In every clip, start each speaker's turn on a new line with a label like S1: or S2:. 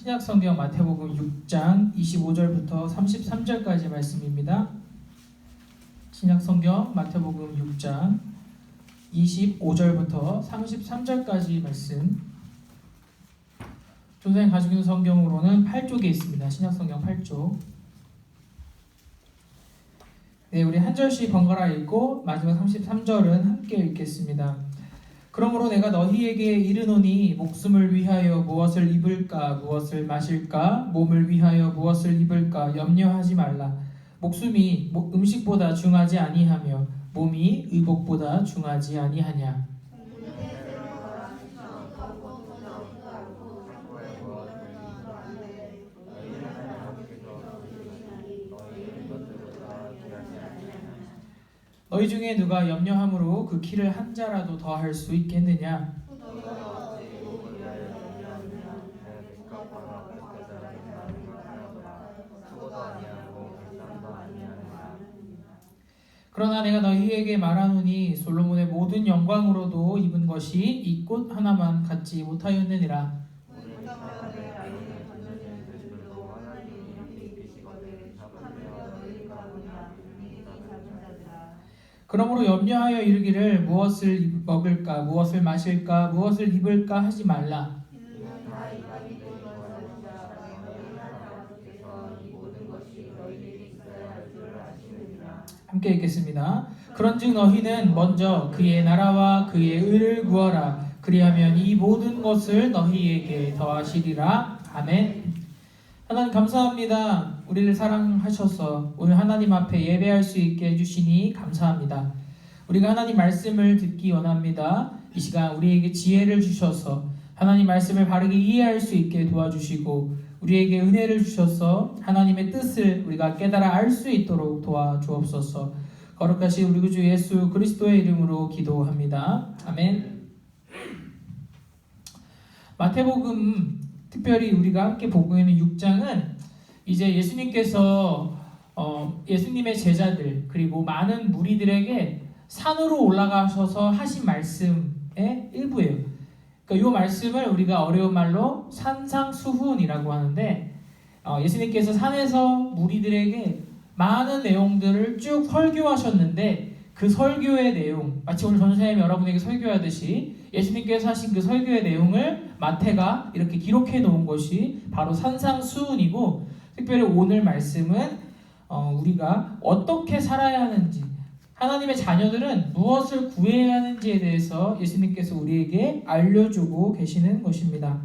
S1: 신약성경 마태복음 6장 25절부터 33절까지 말씀입니다. 신약성경 마태복음 6장 25절부터 33절까지 말씀. 선생님 가지고 있는 성경으로는 8쪽에 있습니다. 신약성경 8쪽. 네, 우리 한 절씩 번갈아 읽고 마지막 33절은 함께 읽겠습니다. 그러므로 내가 너희에게 이르노니 목숨을 위하여 무엇을 입을까 무엇을 마실까 몸을 위하여 무엇을 입을까 염려하지 말라. 목숨이 음식보다 중하지 아니하며 몸이 의복보다 중하지 아니하냐. 너희 중에 누가 염려함으로 그 키를 한 자라도 더 할 수 있겠느냐? 그러나 내가 너희에게 말하노니 솔로몬의 모든 영광으로도 입은 것이 이 꽃 하나만 갖지 못하였느니라. 그러므로 염려하여 이르기를 무엇을 먹을까 무엇을 마실까 무엇을 입을까 하지 말라. 함께 읽겠습니다. 그런즉 너희는 먼저 그의 나라와 그의 의를 구하라. 그리하면 이 모든 것을 너희에게 더하시리라. 아멘. 하나님 감사합니다. 우리를 사랑하셔서 오늘 하나님 앞에 예배할 수 있게 해주시니 감사합니다. 우리가 하나님 말씀을 듣기 원합니다. 이 시간 우리에게 지혜를 주셔서 하나님 말씀을 바르게 이해할 수 있게 도와주시고 우리에게 은혜를 주셔서 하나님의 뜻을 우리가 깨달아 알 수 있도록 도와주옵소서. 거룩하신 우리 구주 예수 그리스도의 이름으로 기도합니다. 아멘. 마태복음 특별히 우리가 함께 보고 있는 6장은 이제 예수님께서 예수님의 제자들 그리고 많은 무리들에게 산으로 올라가셔서 하신 말씀의 일부예요. 그러니까 이 말씀을 우리가 어려운 말로 산상수훈이라고 하는데 예수님께서 산에서 무리들에게 많은 내용들을 쭉 설교하셨는데 그 설교의 내용 마치 오늘 전사님 여러분에게 설교하듯이 예수님께서 하신 그 설교의 내용을 마태가 이렇게 기록해 놓은 것이 바로 산상수훈이고 특별히 오늘 말씀은 우리가 어떻게 살아야 하는지 하나님의 자녀들은 무엇을 구해야 하는지에 대해서 예수님께서 우리에게 알려주고 계시는 것입니다.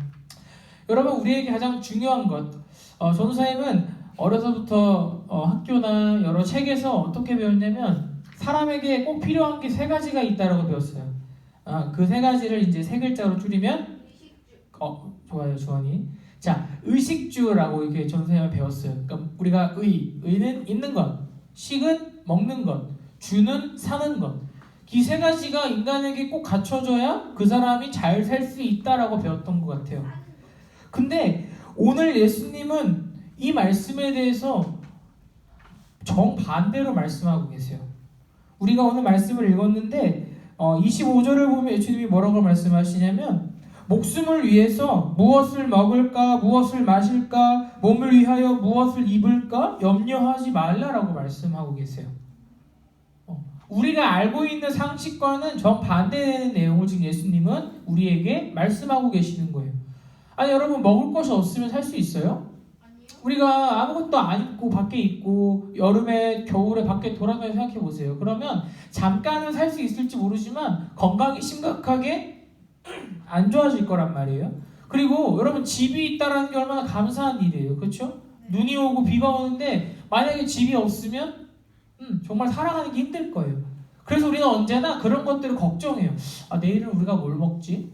S1: 여러분 우리에게 가장 중요한 것 전도사님은 어려서부터 학교나 여러 책에서 어떻게 배웠냐면 사람에게 꼭 필요한 게 세 가지가 있다고 배웠어요. 그 세 가지를 이제 세 글자로 줄이면 좋아요 주원이. 자 의식주라고 이렇게 전도사님은 배웠어요. 그러니까 우리가 의는 있는 것, 식은 먹는 것, 주는 사는 것. 이 세 가지가 인간에게 꼭 갖춰져야 그 사람이 잘 살 수 있다라고 배웠던 것 같아요. 근데 오늘 예수님은 이 말씀에 대해서 정반대로 말씀하고 계세요. 우리가 오늘 말씀을 읽었는데 25절을 보면 예수님이 뭐라고 말씀하시냐면 목숨을 위해서 무엇을 먹을까 무엇을 마실까 몸을 위하여 무엇을 입을까 염려하지 말라라고 말씀하고 계세요. 우리가 알고 있는 상식과는 정반대되는 내용을 지금 예수님은 우리에게 말씀하고 계시는 거예요. 아니 여러분 먹을 것이 없으면 살 수 있어요? 우리가 아무것도 안 입고 밖에 있고 여름에 겨울에 밖에 돌아다니면서 생각해 보세요. 그러면 잠깐은 살 수 있을지 모르지만 건강이 심각하게 안 좋아질 거란 말이에요. 그리고 여러분 집이 있다는 게 얼마나 감사한 일이에요. 그렇죠? 눈이 오고 비가 오는데 만약에 집이 없으면 정말 살아가는 게 힘들 거예요. 그래서 우리는 언제나 그런 것들을 걱정해요. 내일은 우리가 뭘 먹지?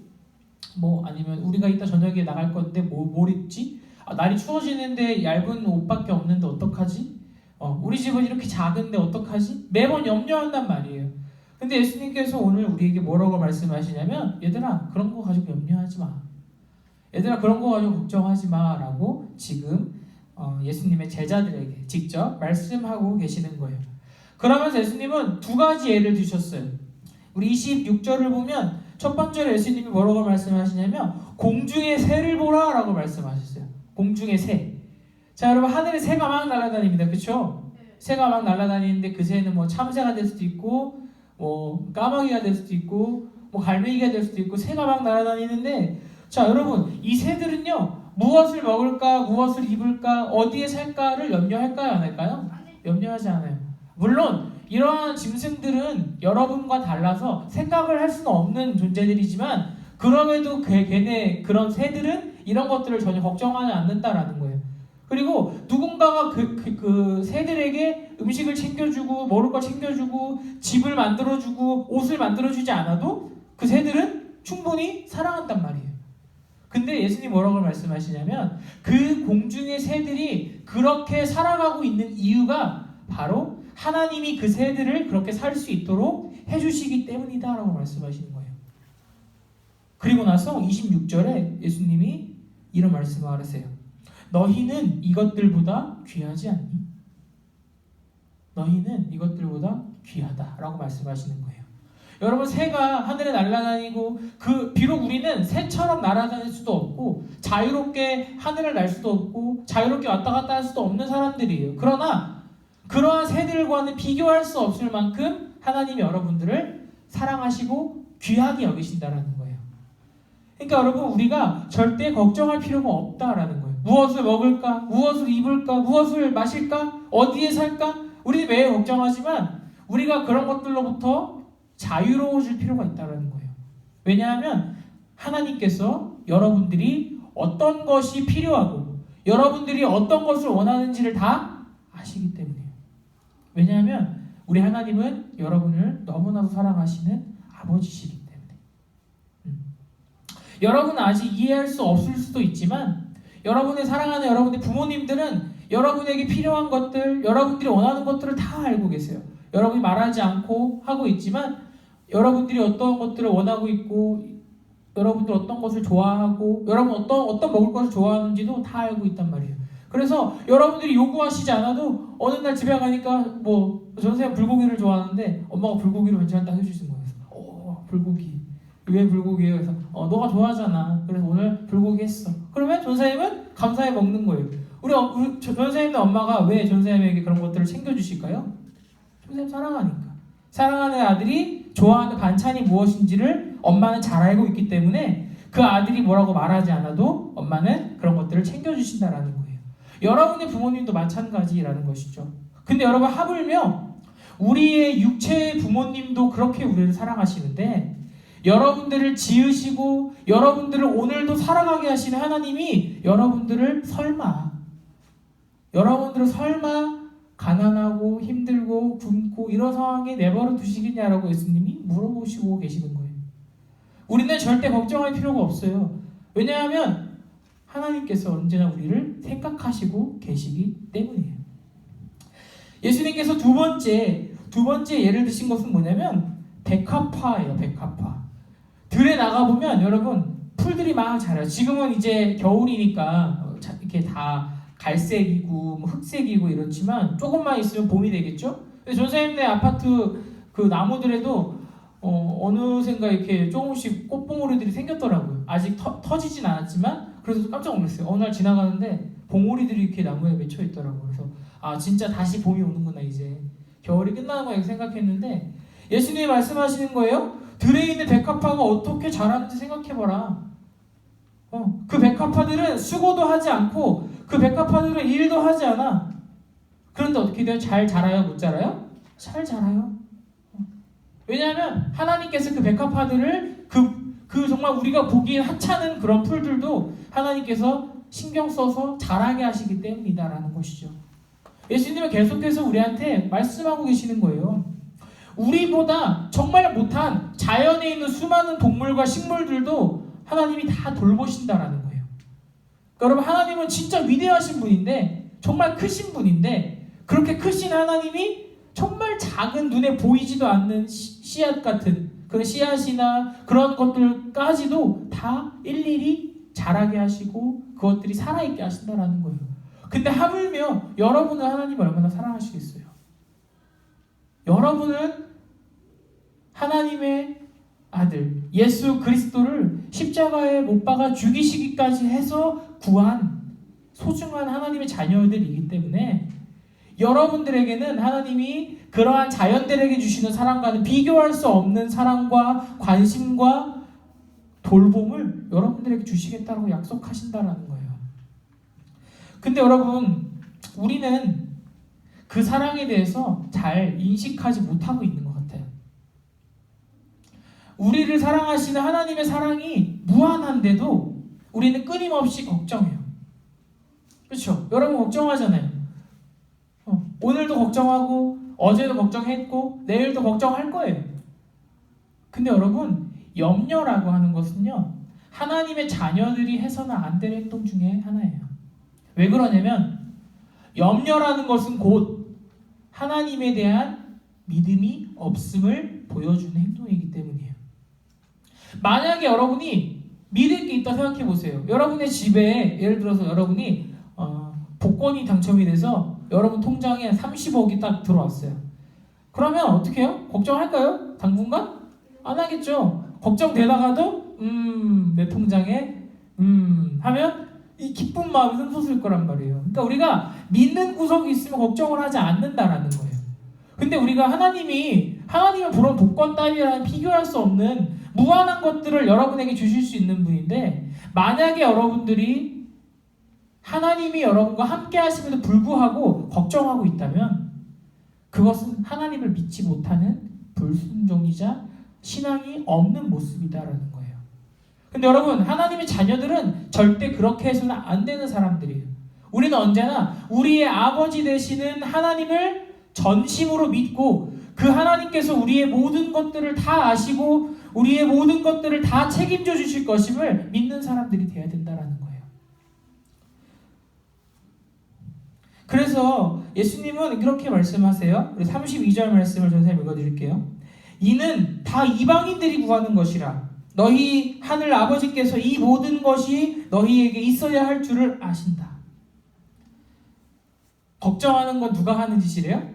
S1: 아니면 우리가 이따 저녁에 나갈 건데 뭘 입지? 날이 추워지는데 얇은 옷밖에 없는데 어떡하지? 우리 집은 이렇게 작은데 어떡하지? 매번 염려한단 말이에요. 근데 예수님께서 오늘 우리에게 뭐라고 말씀하시냐면 얘들아 그런 거 가지고 염려하지 마. 얘들아 그런 거 가지고 걱정하지 마 라고 지금 예수님의 제자들에게 직접 말씀하고 계시는 거예요. 그러면서 예수님은 두 가지 예를 드셨어요. 우리 26절을 보면 첫 번째로 예수님이 뭐라고 말씀하시냐면 공중의 새를 보라 라고 말씀하셨어요. 공중의 새. 자, 여러분, 하늘에 새가 막 날아다닙니다. 그렇죠? 새가 막 날아다니는데 그 새는 뭐 참새가 될 수도 있고 뭐 까마귀가 될 수도 있고 뭐 갈매기가 될 수도 있고 새가 막 날아다니는데, 자, 여러분, 이 새들은요 무엇을 먹을까, 무엇을 입을까, 어디에 살까를 염려할까요, 안 할까요? 염려하지 않아요. 물론 이러한 짐승들은 여러분과 달라서 생각을 할 수는 없는 존재들이지만, 그럼에도 걔네 그런 새들은 이런 것들을 전혀 걱정하지 않는다라는 거예요. 그리고 누군가가 그 새들에게 음식을 챙겨주고 먹을 걸 챙겨주고 집을 만들어주고 옷을 만들어주지 않아도 그 새들은 충분히 사랑한단 말이에요. 근데 예수님 뭐라고 말씀하시냐면, 그 공중의 새들이 그렇게 살아가고 있는 이유가 바로 하나님이 그 새들을 그렇게 살 수 있도록 해주시기 때문이다 라고 말씀하시는 거예요. 그리고 나서 26절에 예수님이 이런 말씀을 하세요. 너희는 이것들보다 귀하지 않니? 너희는 이것들보다 귀하다라고 말씀하시는 거예요. 여러분, 새가 하늘에 날아다니고, 비록 우리는 새처럼 날아다닐 수도 없고 자유롭게 하늘을 날 수도 없고 자유롭게 왔다 갔다 할 수도 없는 사람들이에요. 그러나 그러한 새들과는 비교할 수 없을 만큼 하나님이 여러분들을 사랑하시고 귀하게 여기신다라는 거예요. 그러니까 여러분, 우리가 절대 걱정할 필요가 없다라는 거예요. 무엇을 먹을까? 무엇을 입을까? 무엇을 마실까? 어디에 살까? 우리는 매일 걱정하지만 우리가 그런 것들로부터 자유로워질 필요가 있다는 거예요. 왜냐하면 하나님께서 여러분들이 어떤 것이 필요하고 여러분들이 어떤 것을 원하는지를 다 아시기 때문이에요. 왜냐하면 우리 하나님은 여러분을 너무나도 사랑하시는 아버지시기 때문에. 여러분은 아직 이해할 수 없을 수도 있지만, 여러분의 사랑하는 여러분의 부모님들은 여러분에게 필요한 것들, 여러분들이 원하는 것들을 다 알고 계세요. 여러분이 말하지 않고 하고 있지만 여러분들이 어떤 것들을 원하고 있고, 여러분들 어떤 것을 좋아하고, 여러분 어떤 먹을 것을 좋아하는지도 다 알고 있단 말이에요. 그래서 여러분들이 요구하시지 않아도 어느 날 집에 가니까 뭐 전생에 불고기를 좋아하는데 엄마가 불고기를 괜찮다 해주신 거예요. 불고기. 왜 불고기예요? 그래서 너가 좋아하잖아. 그래서 오늘 불고기 했어. 그러면 전사님은 감사히 먹는 거예요. 우리 전사님의 엄마가 왜 전사님에게 그런 것들을 챙겨주실까요? 전사님 사랑하니까. 사랑하는 아들이 좋아하는 반찬이 무엇인지를 엄마는 잘 알고 있기 때문에 그 아들이 뭐라고 말하지 않아도 엄마는 그런 것들을 챙겨주신다라는 거예요. 여러분의 부모님도 마찬가지라는 것이죠. 근데 여러분, 하물며 우리의 육체의 부모님도 그렇게 우리를 사랑하시는데, 여러분들을 지으시고 여러분들을 오늘도 살아가게 하시는 하나님이 여러분들을 설마 가난하고 힘들고 굶고 이런 상황에 내버려 두시겠냐라고 예수님이 물어보시고 계시는 거예요. 우리는 절대 걱정할 필요가 없어요. 왜냐하면 하나님께서 언제나 우리를 생각하시고 계시기 때문이에요. 예수님께서 두 번째 예를 드신 것은 뭐냐면 백합화예요. 백합화. 들에 나가보면 여러분, 풀들이 막 자라요. 지금은 이제 겨울이니까 이렇게 다 갈색이고 뭐 흑색이고 이렇지만 조금만 있으면 봄이 되겠죠? 전사님네 아파트 그 나무들에도 어느샌가 이렇게 조금씩 꽃봉오리들이 생겼더라고요. 아직 터지진 않았지만 그래서 깜짝 놀랐어요. 어느 날 지나가는데 봉오리들이 이렇게 나무에 맺혀 있더라고요. 그래서 진짜 다시 봄이 오는구나, 이제 겨울이 끝나는 거야 생각했는데, 예수님이 말씀하시는 거예요. 들에 있는 백합화가 어떻게 자라는지 생각해봐라. 그 백합화들은 수고도 하지 않고 그 백합화들은 일도 하지 않아. 그런데 어떻게 돼요? 잘 자라요? 못 자라요? 잘 자라요. 왜냐하면 하나님께서 그 백합화들을 그 정말 우리가 보기에 하찮은 그런 풀들도 하나님께서 신경 써서 자라게 하시기 때문이다라는 것이죠. 예수님은 계속해서 우리한테 말씀하고 계시는 거예요. 우리보다 정말 못한 자연에 있는 수많은 동물과 식물들도 하나님이 다 돌보신다라는 거예요. 그러니까 여러분, 하나님은 진짜 위대하신 분인데, 정말 크신 분인데, 그렇게 크신 하나님이 정말 작은 눈에 보이지도 않는 씨앗 같은 그런 씨앗이나 그런 것들까지도 다 일일이 자라게 하시고 그것들이 살아있게 하신다라는 거예요. 근데 하물며 여러분은 하나님을 얼마나 사랑하시겠어요? 여러분은 하나님의 아들 예수 그리스도를 십자가에 못 박아 죽이시기까지 해서 구한 소중한 하나님의 자녀들이기 때문에 여러분들에게는 하나님이 그러한 자연들에게 주시는 사랑과는 비교할 수 없는 사랑과 관심과 돌봄을 여러분들에게 주시겠다고 약속하신다라는 거예요. 근데 여러분, 우리는 그 사랑에 대해서 잘 인식하지 못하고 있는 것 같아요. 우리를 사랑하시는 하나님의 사랑이 무한한데도 우리는 끊임없이 걱정해요. 그렇죠? 여러분 걱정하잖아요. 오늘도 걱정하고 어제도 걱정했고 내일도 걱정할 거예요. 근데 여러분, 염려라고 하는 것은요, 하나님의 자녀들이 해서는 안 될 행동 중에 하나예요. 왜 그러냐면 염려라는 것은 곧 하나님에 대한 믿음이 없음을 보여주는 행동이기 때문이에요. 만약에 여러분이 믿을 게 있다 생각해 보세요. 여러분의 집에 예를 들어서 여러분이 복권이 당첨이 돼서 여러분 통장에 30억이 딱 들어왔어요. 그러면 어떻게 해요? 걱정할까요? 당분간? 안 하겠죠. 걱정되다가도 내 통장에 하면 이 기쁜 마음이 샘솟을 거란 말이에요. 그러니까 우리가 믿는 구석이 있으면 걱정을 하지 않는다라는 거예요. 근데 우리가 하나님의 그런 복권 따위랑 비교할 수 없는 무한한 것들을 여러분에게 주실 수 있는 분인데, 만약에 여러분들이 하나님이 여러분과 함께 하심에도 불구하고 걱정하고 있다면 그것은 하나님을 믿지 못하는 불순종이자 신앙이 없는 모습이다라는 거예요. 근데 여러분, 하나님의 자녀들은 절대 그렇게 해서는 안 되는 사람들이에요. 우리는 언제나 우리의 아버지 되시는 하나님을 전심으로 믿고 그 하나님께서 우리의 모든 것들을 다 아시고 우리의 모든 것들을 다 책임져 주실 것임을 믿는 사람들이 되어야 된다라는 거예요. 그래서 예수님은 이렇게 말씀하세요. 32절 말씀을 전사님 읽어드릴게요. 이는 다 이방인들이 구하는 것이라 너희 하늘 아버지께서 이 모든 것이 너희에게 있어야 할 줄을 아신다. 걱정하는 건 누가 하는 짓이래요?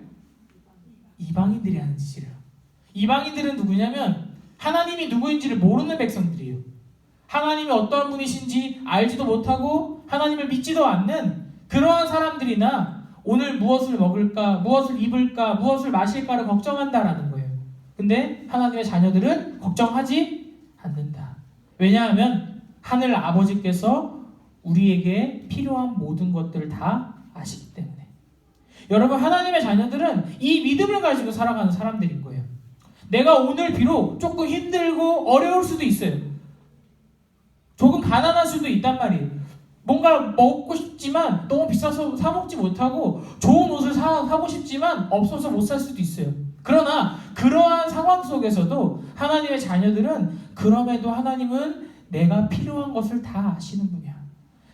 S1: 이방인들이 하는 짓이래요. 이방인들은 누구냐면 하나님이 누구인지를 모르는 백성들이에요. 하나님이 어떠한 분이신지 알지도 못하고 하나님을 믿지도 않는 그러한 사람들이나 오늘 무엇을 먹을까, 무엇을 입을까, 무엇을 마실까를 걱정한다라는 거예요. 근데 하나님의 자녀들은 걱정하지 않는다. 왜냐하면 하늘 아버지께서 우리에게 필요한 모든 것들을 다 아시기 때문에. 여러분, 하나님의 자녀들은 이 믿음을 가지고 살아가는 사람들인 거예요. 내가 오늘 비록 조금 힘들고 어려울 수도 있어요. 조금 가난할 수도 있단 말이에요. 뭔가 먹고 싶지만 너무 비싸서 사 먹지 못하고 좋은 옷을 사고 싶지만 없어서 못 살 수도 있어요. 그러나 그러한 상황 속에서도 하나님의 자녀들은 그럼에도 하나님은 내가 필요한 것을 다 아시는 분이야.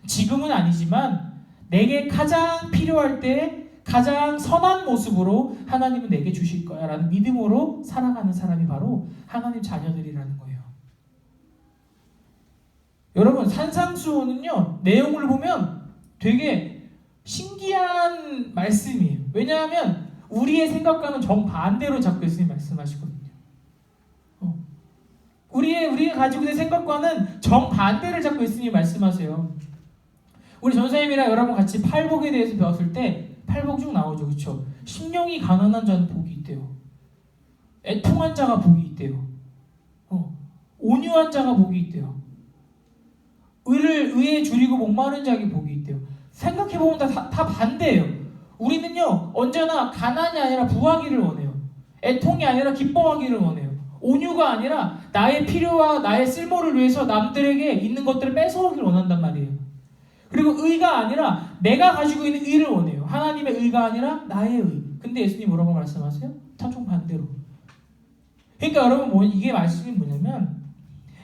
S1: 지금은 아니지만 내게 가장 필요할 때 가장 선한 모습으로 하나님은 내게 주실 거야 라는 믿음으로 살아가는 사람이 바로 하나님 자녀들이라는 거예요. 여러분, 산상수훈은요, 내용을 보면 되게 신기한 말씀이에요. 왜냐하면 우리의 생각과는 정반대로 자꾸 예수님 말씀하시거든요. 우리가 가지고 있는 생각과는 정반대를 자꾸 예수님이 말씀하세요. 우리 전사님이랑 여러분 같이 팔복에 대해서 배웠을 때 팔복 쭉 나오죠. 그렇죠? 심령이 가난한 자는 복이 있대요. 애통한 자가 복이 있대요. 온유한 자가 복이 있대요. 의에 줄이고 목마른 자에게 복이 있대요. 생각해보면 다 반대예요. 우리는요, 언제나 가난이 아니라 부하기를 원해요. 애통이 아니라 기뻐하기를 원해요. 온유가 아니라 나의 필요와 나의 쓸모를 위해서 남들에게 있는 것들을 뺏어오기를 원한단 말이에요. 그리고 의가 아니라 내가 가지고 있는 의를 원해요. 하나님의 의가 아니라 나의 의. 근데 예수님 뭐라고 말씀하세요? 타종 반대로. 그러니까 여러분, 이게 말씀이 뭐냐면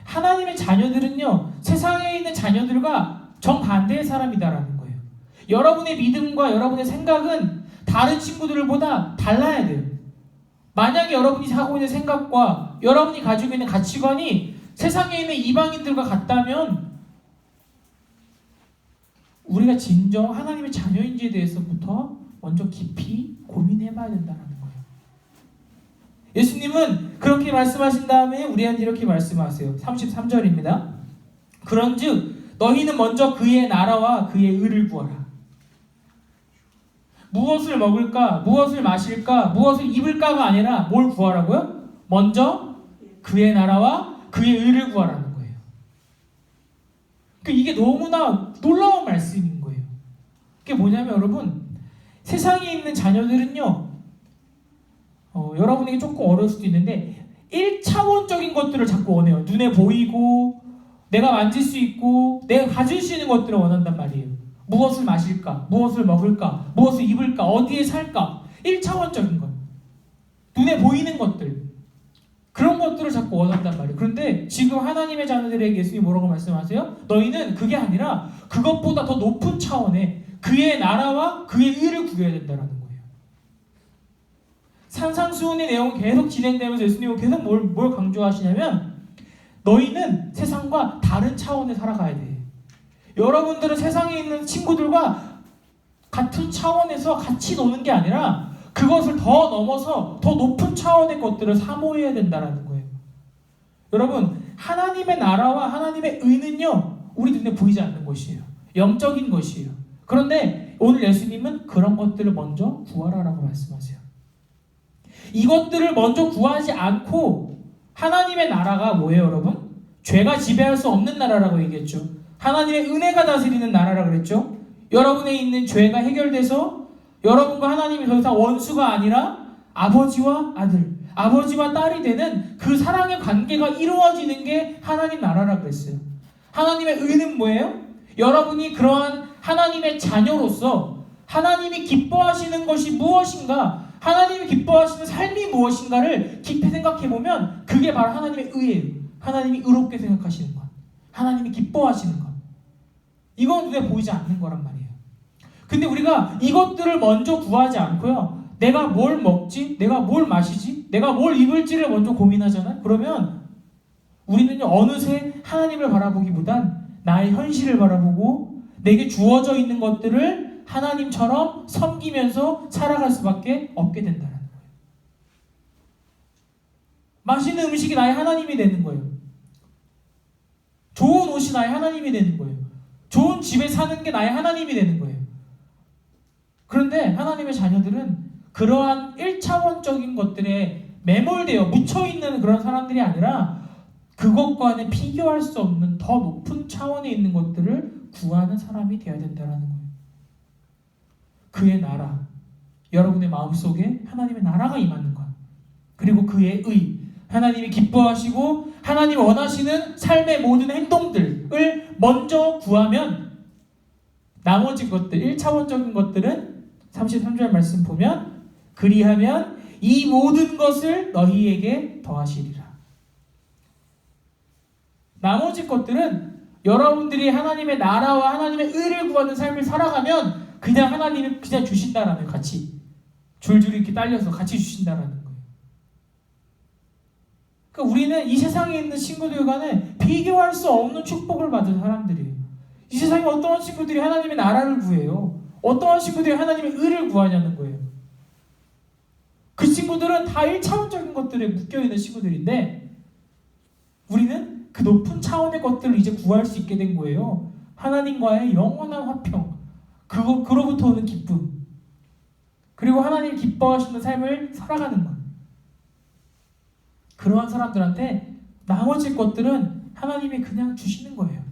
S1: 하나님의 자녀들은요, 세상에 있는 자녀들과 정반대의 사람이다라는 거예요. 여러분의 믿음과 여러분의 생각은 다른 친구들보다 달라야 돼요. 만약에 여러분이 하고 있는 생각과 여러분이 가지고 있는 가치관이 세상에 있는 이방인들과 같다면 우리가 진정 하나님의 자녀인지에 대해서부터 먼저 깊이 고민해봐야 된다는 거예요. 예수님은 그렇게 말씀하신 다음에 우리한테 이렇게 말씀하세요. 33절입니다. 그런즉 너희는 먼저 그의 나라와 그의 의를 구하라. 무엇을 먹을까, 무엇을 마실까, 무엇을 입을까가 아니라 뭘 구하라고요? 먼저 그의 나라와 그의 의를 구하라는 거예요. 그러니까 이게 너무나 놀라운 말씀인 거예요. 그게 뭐냐면 여러분, 세상에 있는 자녀들은요, 여러분에게 조금 어려울 수도 있는데 1차원적인 것들을 자꾸 원해요. 눈에 보이고 내가 만질 수 있고 내가 가질 수 있는 것들을 원한단 말이에요. 무엇을 마실까? 무엇을 먹을까? 무엇을 입을까? 어디에 살까? 1차원적인 것. 눈에 보이는 것들. 그런 것들을 자꾸 원한단 말이에요. 그런데 지금 하나님의 자녀들에게 예수님이 뭐라고 말씀하세요? 너희는 그게 아니라 그것보다 더 높은 차원의 그의 나라와 그의 의를 구해야 된다는 거예요. 산상수훈의 내용은 계속 진행되면서 예수님은 계속 뭘 강조하시냐면 너희는 세상과 다른 차원에 살아가야 돼. 여러분들은 세상에 있는 친구들과 같은 차원에서 같이 노는 게 아니라 그것을 더 넘어서 더 높은 차원의 것들을 사모해야 된다는 거예요. 여러분, 하나님의 나라와 하나님의 의는요, 우리 눈에 보이지 않는 것이에요. 영적인 것이에요. 그런데 오늘 예수님은 그런 것들을 먼저 구하라라고 말씀하세요. 이것들을 먼저 구하지 않고 하나님의 나라가 뭐예요, 여러분? 죄가 지배할 수 없는 나라라고 얘기했죠. 하나님의 은혜가 다스리는 나라라고 그랬죠. 여러분에 있는 죄가 해결돼서 여러분과 하나님이 더 이상 원수가 아니라 아버지와 아들, 아버지와 딸이 되는 그 사랑의 관계가 이루어지는 게 하나님 나라라고 그랬어요. 하나님의 의는 뭐예요? 여러분이 그러한 하나님의 자녀로서 하나님이 기뻐하시는 것이 무엇인가, 하나님이 기뻐하시는 삶이 무엇인가를 깊이 생각해보면 그게 바로 하나님의 의예요. 하나님이 의롭게 생각하시는 것, 하나님이 기뻐하시는 것. 이건 눈에 보이지 않는 거란 말이에요. 근데 우리가 이것들을 먼저 구하지 않고요, 내가 뭘 먹지? 내가 뭘 마시지? 내가 뭘 입을지를 먼저 고민하잖아요. 그러면 우리는요, 어느새 하나님을 바라보기보단 나의 현실을 바라보고 내게 주어져 있는 것들을 하나님처럼 섬기면서 살아갈 수밖에 없게 된다는 거예요. 맛있는 음식이 나의 하나님이 되는 거예요. 좋은 옷이 나의 하나님이 되는 거예요. 좋은 집에 사는 게 나의 하나님이 되는 거예요. 그런데 하나님의 자녀들은 그러한 1차원적인 것들에 매몰되어 묻혀있는 그런 사람들이 아니라 그것과는 비교할 수 없는 더 높은 차원에 있는 것들을 구하는 사람이 되어야 된다는 거예요. 그의 나라, 여러분의 마음속에 하나님의 나라가 임하는 것, 그리고 그의 의, 하나님이 기뻐하시고 하나님이 원하시는 삶의 모든 행동들을 먼저 구하면 나머지 것들, 1차원적인 것들은 33절 말씀 보면 그리하면 이 모든 것을 너희에게 더하시리라. 나머지 것들은 여러분들이 하나님의 나라와 하나님의 의를 구하는 삶을 살아가면 그냥 하나님이 그냥 주신다라는, 같이 줄줄이 이렇게 딸려서 같이 주신다라는 거예요. 그러니까 우리는 이 세상에 있는 친구들과는 비교할 수 없는 축복을 받은 사람들이에요. 이 세상에 어떠한 친구들이 하나님의 나라를 구해요? 어떠한 친구들이 하나님의 의를 구하냐는 거예요. 그 친구들은 다 1차원적인 것들에 묶여있는 친구들인데 우리는 그 높은 차원의 것들을 이제 구할 수 있게 된 거예요. 하나님과의 영원한 화평, 그로부터 오는 기쁨, 그리고 하나님 기뻐하시는 삶을 살아가는 것. 그러한 사람들한테 나머지 것들은 하나님이 그냥 주시는 거예요.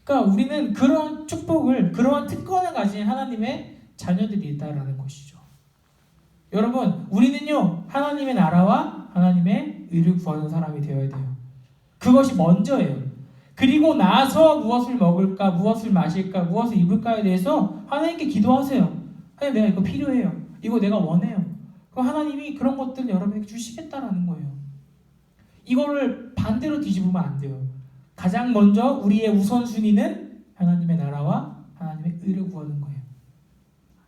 S1: 그러니까 우리는 그런 축복을, 그러한 특권을 가진 하나님의 자녀들이다라는 것이죠. 여러분, 우리는요, 하나님의 나라와 하나님의 의를 구하는 사람이 되어야 돼요. 그것이 먼저예요. 그리고 나서 무엇을 먹을까, 무엇을 마실까, 무엇을 입을까에 대해서 하나님께 기도하세요. 하나님, 내가 이거 필요해요. 이거 내가 원해요. 그럼 하나님이 그런 것들을 여러분에게 주시겠다라는 거예요. 이거를 반대로 뒤집으면 안 돼요. 가장 먼저 우리의 우선순위는 하나님의 나라와 하나님의 의를 구하는 거예요.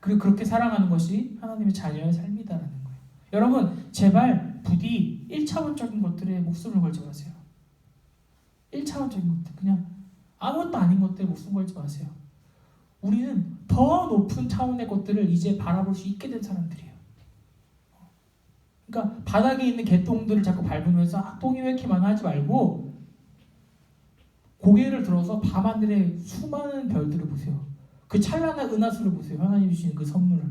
S1: 그리고 그렇게 살아가는 것이 하나님의 자녀의 삶이다라는 거예요. 여러분, 제발 부디 1차원적인 것들에 목숨을 걸지 마세요. 1차원적인 것들, 그냥 아무것도 아닌 것들에 목숨 걸지 마세요. 우리는 더 높은 차원의 것들을 이제 바라볼 수 있게 된 사람들이에요. 그러니까 바닥에 있는 개똥들을 자꾸 밟으면서 똥이 왜 이렇게 많아 하지 말고 고개를 들어서 밤하늘의 수많은 별들을 보세요. 그 찬란한 은하수를 보세요. 하나님이 주신 그 선물을.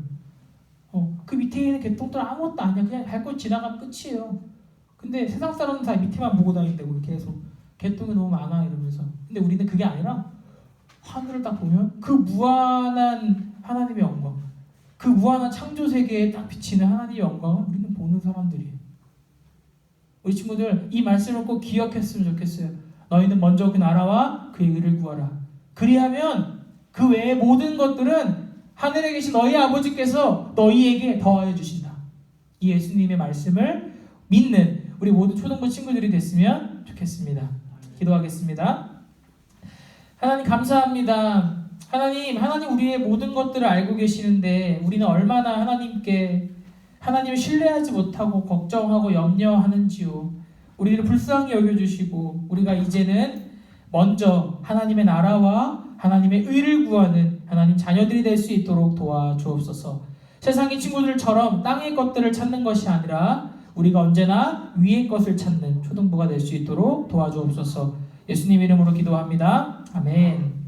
S1: 그 밑에 있는 개똥들 아무것도 아니야. 그냥 밟고 지나가면 끝이에요. 근데 세상 사람은 다 밑에만 보고 다닌다고 계속. 개똥이 너무 많아 이러면서. 근데 우리는 그게 아니라 하늘을 딱 보면 그 무한한 하나님의 영광, 그 무한한 창조 세계에 딱 비치는 하나님의 영광을 우리는 보는 사람들이에요. 우리 친구들 이 말씀을 꼭 기억했으면 좋겠어요. 너희는 먼저 그 나라와 그의 의를 구하라. 그리하면 그 외의 모든 것들은 하늘에 계신 너희 아버지께서 너희에게 더하여 주신다. 이 예수님의 말씀을 믿는 우리 모든 초등부 친구들이 됐으면 좋겠습니다. 기도하겠습니다. 하나님 감사합니다. 하나님 우리의 모든 것들을 알고 계시는데 우리는 얼마나 하나님을 신뢰하지 못하고 걱정하고 염려하는지요. 우리를 불쌍히 여겨주시고 우리가 이제는 먼저 하나님의 나라와 하나님의 의를 구하는 하나님 자녀들이 될 수 있도록 도와주옵소서. 세상의 친구들처럼 땅의 것들을 찾는 것이 아니라 우리가 언제나 위의 것을 찾는 초등부가 될 수 있도록 도와주옵소서. 예수님 이름으로 기도합니다. 아멘.